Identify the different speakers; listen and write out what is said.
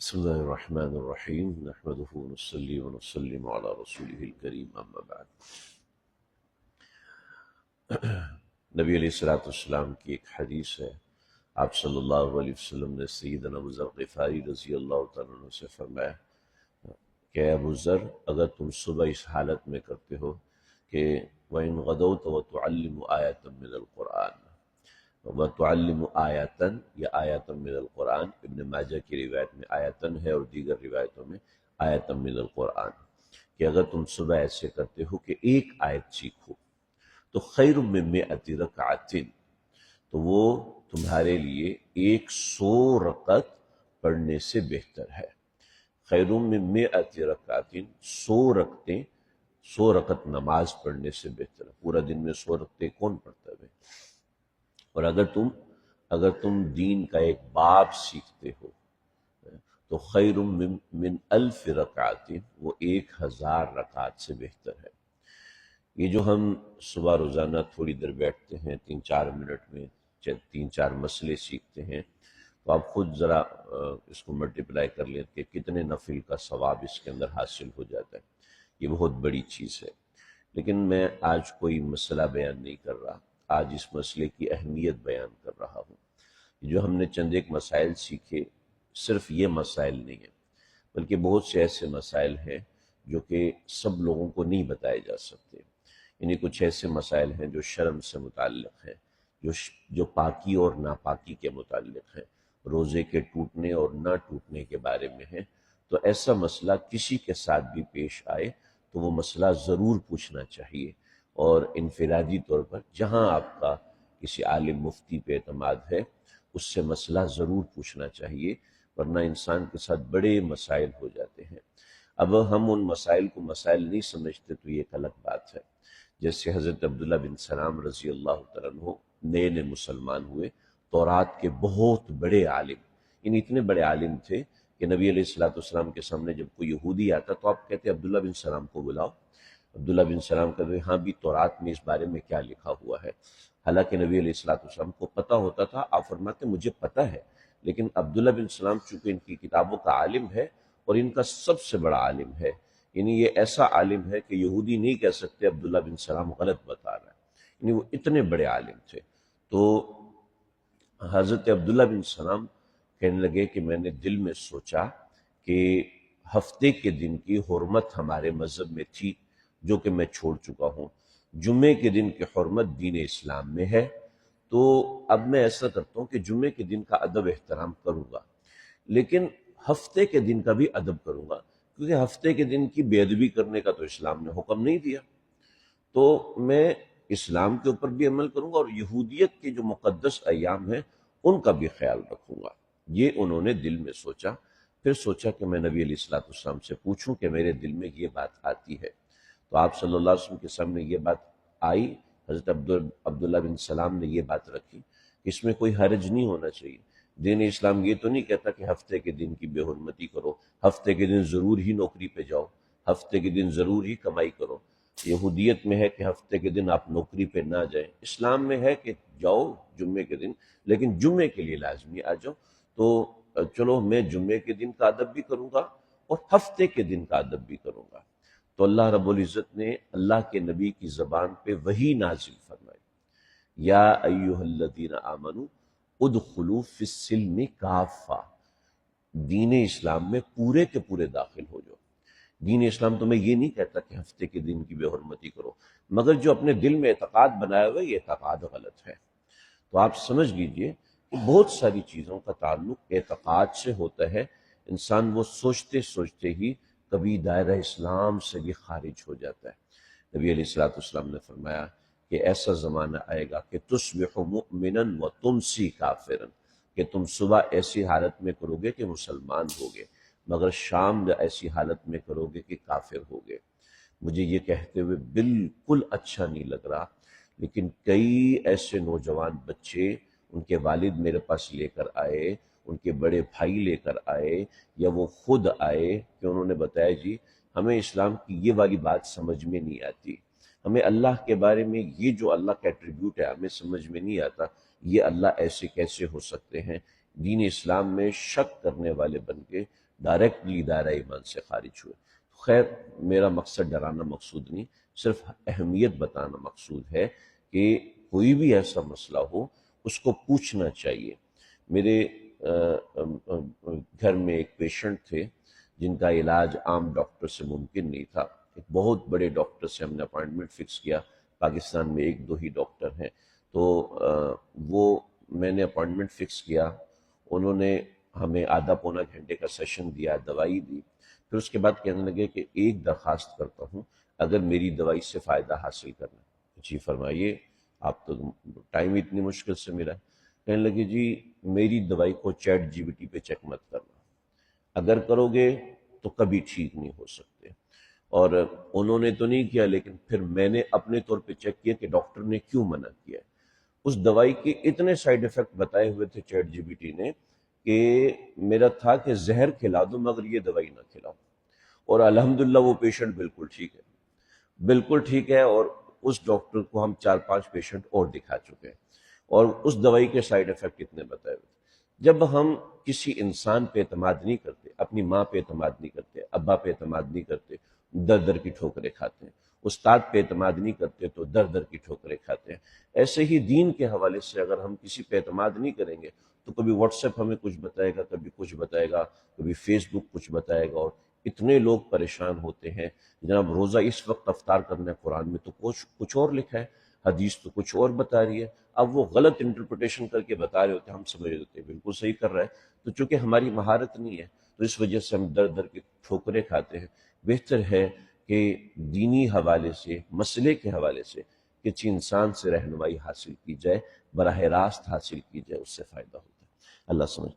Speaker 1: بسم اللہ الرحمن الرحیم نحمده ونصلی ونسلم علی رسولہ الکریم اما بعد۔ نبی علیہ السلام کی ایک حدیث ہے، آپ صلی اللہ علیہ وسلم نے سیدنا ابو ذر غفاری رضی اللہ تعالیٰ عنہ سے فرمایا کہ اے ابو ذر، اگر تم صبح اس حالت میں کرتے ہو کہ وَإِنْ غَدَوْتَ وَتُعَلِّمُ آیَةً مِّنَ الْقُرْآنِ، وَتُعَلِّمُ آیَةً یا آیَةً من القرآن، ابن ماجہ کی روایت میں آیَةً ہے اور دیگر روایتوں میں آیَةً من القرآن، کہ اگر تم صبح ایسے کرتے ہو کہ ایک آیت سیکھو تو خیر من مئۃ رکعۃ، تو وہ تمہارے لیے 100 رکعت پڑھنے سے بہتر ہے۔ خیر من مئۃ رکعۃ، 100 رکعت نماز پڑھنے سے بہتر ہے۔ پورا دن میں 100 رکعتیں کون پڑھتا ہے؟ اور اگر تم دین کا ایک باب سیکھتے ہو تو خیر من 1000 رکعت، وہ 1000 رکعت سے بہتر ہے۔ یہ جو ہم صبح روزانہ تھوڑی دیر بیٹھتے ہیں 3-4 منٹ میں 3-4 مسئلے سیکھتے ہیں، تو آپ خود ذرا اس کو ملٹیپلائی کر لیں کہ کتنے نفل کا ثواب اس کے اندر حاصل ہو جاتا ہے۔ یہ بہت بڑی چیز ہے۔ لیکن میں آج کوئی مسئلہ بیان نہیں کر رہا، آج اس مسئلے کی اہمیت بیان کر رہا ہوں۔ جو ہم نے چند ایک مسائل سیکھے، صرف یہ مسائل نہیں ہیں بلکہ بہت سے ایسے مسائل ہیں جو کہ سب لوگوں کو نہیں بتائے جا سکتے۔ یعنی کچھ ایسے مسائل ہیں جو شرم سے متعلق ہیں، جو پاکی اور ناپاکی کے متعلق ہیں، روزے کے ٹوٹنے اور نہ ٹوٹنے کے بارے میں ہیں۔ تو ایسا مسئلہ کسی کے ساتھ بھی پیش آئے تو وہ مسئلہ ضرور پوچھنا چاہیے، اور انفرادی طور پر جہاں آپ کا کسی عالم مفتی پہ اعتماد ہے اس سے مسئلہ ضرور پوچھنا چاہیے، ورنہ انسان کے ساتھ بڑے مسائل ہو جاتے ہیں۔ اب ہم ان مسائل کو مسائل نہیں سمجھتے تو یہ ایک الگ بات ہے۔ جیسے حضرت عبداللہ بن سلام رضی اللہ تعالیٰ عنہ نئے مسلمان ہوئے، تورات کے بہت بڑے عالم، یعنی اتنے بڑے عالم تھے کہ نبی علیہ السلام کے سامنے جب کوئی یہودی آتا تو آپ کہتے عبداللہ بن سلام کو بلاؤ۔ عبداللہ بن سلام کہتے ہاں بھی تورات میں اس بارے میں کیا لکھا ہوا ہے؟ حالانکہ نبی علیہ السلام کو پتہ ہوتا تھا، آپ فرماتے مجھے پتہ ہے، لیکن عبداللہ بن سلام چونکہ ان کی کتابوں کا عالم ہے اور ان کا سب سے بڑا عالم ہے، یعنی یہ ایسا عالم ہے کہ یہودی نہیں کہہ سکتے عبداللہ بن سلام غلط بتا رہا ہے، یعنی وہ اتنے بڑے عالم تھے۔ تو حضرت عبداللہ بن سلام کہنے لگے کہ میں نے دل میں سوچا کہ ہفتے کے دن کی حرمت ہمارے مذہب میں تھی جو کہ میں چھوڑ چکا ہوں، جمعے کے دن کی حرمت دین اسلام میں ہے، تو اب میں ایسا کرتا ہوں کہ جمعے کے دن کا ادب احترام کروں گا، لیکن ہفتے کے دن کا بھی ادب کروں گا، کیونکہ ہفتے کے دن کی بے ادبی کرنے کا تو اسلام نے حکم نہیں دیا۔ تو میں اسلام کے اوپر بھی عمل کروں گا اور یہودیت کے جو مقدس ایام ہیں ان کا بھی خیال رکھوں گا۔ یہ انہوں نے دل میں سوچا، پھر سوچا کہ میں نبی علیہ السلام سے پوچھوں کہ میرے دل میں یہ بات آتی ہے۔ تو آپ صلی اللہ علیہ وسلم کے سامنے یہ بات آئی، حضرت عبداللہ بن سلام نے یہ بات رکھی کہ اس میں کوئی حرج نہیں ہونا چاہیے۔ دین اسلام یہ تو نہیں کہتا کہ ہفتے کے دن کی بے حرمتی کرو، ہفتے کے دن ضرور ہی نوکری پہ جاؤ، ہفتے کے دن ضرور ہی کمائی کرو۔ یہودیت میں ہے کہ ہفتے کے دن آپ نوکری پہ نہ جائیں، اسلام میں ہے کہ جاؤ جمعے کے دن، لیکن جمعے کے لیے لازمی آ جاؤ۔ تو چلو میں جمعے کے دن کا ادب بھی کروں گا اور ہفتے کے دن کا ادب بھی کروں گا۔ تو اللہ رب العزت نے اللہ کے نبی کی زبان پہ وحی نازل فرمائی، یا ایہا الذین آمنوا ادخلوا فی السلم کافہ، دین اسلام میں پورے کے پورے داخل ہو جاؤ۔ دین اسلام تو میں یہ نہیں کہتا کہ ہفتے کے دن کی بے حرمتی کرو، مگر جو اپنے دل میں اعتقاد بنایا ہوا ہے یہ اعتقاد غلط ہے۔ تو آپ سمجھ لیجئے کہ بہت ساری چیزوں کا تعلق اعتقاد سے ہوتا ہے، انسان وہ سوچتے سوچتے ہی کبھی دائرہ اسلام سے بھی خارج ہو جاتا ہے۔ نبی علیہ السلام نے فرمایا کہ ایسا زمانہ آئے گا کہ تصبح مؤمنا وتمسی کافرا، کہ تم صبح ایسی حالت میں کرو گے کہ مسلمان ہوگے مگر شام ایسی حالت میں کرو گے کہ کافر ہوگے۔ مجھے یہ کہتے ہوئے بالکل اچھا نہیں لگ رہا، لیکن کئی ایسے نوجوان بچے ان کے والد میرے پاس لے کر آئے، ان کے بڑے بھائی لے کر آئے یا وہ خود آئے کہ انہوں نے بتایا جی ہمیں اسلام کی یہ والی بات سمجھ میں نہیں آتی، ہمیں اللہ کے بارے میں یہ جو اللہ کا ایٹریبیوٹ ہے ہمیں سمجھ میں نہیں آتا، یہ اللہ ایسے کیسے ہو سکتے ہیں؟ دین اسلام میں شک کرنے والے بن کے ڈائریکٹلی دائرہ ایمان سے خارج ہوئے۔ خیر میرا مقصد ڈرانا مقصود نہیں، صرف اہمیت بتانا مقصود ہے کہ کوئی بھی ایسا مسئلہ ہو اس کو پوچھنا چاہیے۔ میرے گھر میں ایک پیشنٹ تھے جن کا علاج عام ڈاکٹر سے ممکن نہیں تھا، ایک بہت بڑے ڈاکٹر سے ہم نے اپائنٹمنٹ فکس کیا، پاکستان میں ایک دو ہی ڈاکٹر ہیں، تو وہ میں نے اپائنٹمنٹ فکس کیا، انہوں نے ہمیں آدھا پونا گھنٹے کا سیشن دیا، دوائی دی، پھر اس کے بعد کہنے لگے کہ ایک درخواست کرتا ہوں اگر میری دوائی سے فائدہ حاصل کرنا۔ جی فرمائیے، آپ تو ٹائم اتنی مشکل سے ملا۔ کہنے لگے جی میری دوائی کو چیٹ جی پی ٹی پہ چیک مت کرنا، اگر کرو گے تو کبھی ٹھیک نہیں ہو سکتے۔ اور انہوں نے تو نہیں کیا، لیکن پھر میں نے اپنے طور پہ چیک کیا کہ ڈاکٹر نے کیوں منع کیا ہے۔ اس دوائی کے اتنے سائیڈ ایفیکٹ بتائے ہوئے تھے چیٹ جی پی ٹی نے کہ میرا تھا کہ زہر کھلا دو مگر یہ دوائی نہ کھلاؤ، اور الحمدللہ وہ پیشنٹ بالکل ٹھیک ہے، بالکل ٹھیک ہے، اور اس ڈاکٹر کو ہم 4-5 پیشنٹ اور دکھا چکے ہیں، اور اس دوائی کے سائیڈ ایفیکٹ اتنے بتائے ہوئے تھے۔ جب ہم کسی انسان پہ اعتماد نہیں کرتے، اپنی ماں پہ اعتماد نہیں کرتے، ابا پہ اعتماد نہیں کرتے، در در کی ٹھوکریں کھاتے ہیں، استاد پہ اعتماد نہیں کرتے تو در در کی ٹھوکریں کھاتے ہیں۔ ایسے ہی دین کے حوالے سے اگر ہم کسی پہ اعتماد نہیں کریں گے تو کبھی واٹس ایپ ہمیں کچھ بتائے گا، کبھی کچھ بتائے گا، کبھی فیس بک کچھ بتائے گا، اور اتنے لوگ پریشان ہوتے ہیں۔ جناب روزہ اس وقت افطار کرنا ہے، قرآن میں تو کچھ اور لکھا ہے، حدیث تو کچھ اور بتا رہی ہے، اب وہ غلط انٹرپریٹیشن کر کے بتا رہے ہوتے ہیں، ہم سمجھ لیتے ہیں بالکل صحیح کر رہا ہے، تو چونکہ ہماری مہارت نہیں ہے تو اس وجہ سے ہم در در کے ٹھوکریں کھاتے ہیں۔ بہتر ہے کہ دینی حوالے سے، مسئلے کے حوالے سے کسی انسان سے رہنمائی حاصل کی جائے، براہ راست حاصل کی جائے، اس سے فائدہ ہوتا ہے۔ اللہ سمجھتے ہیں۔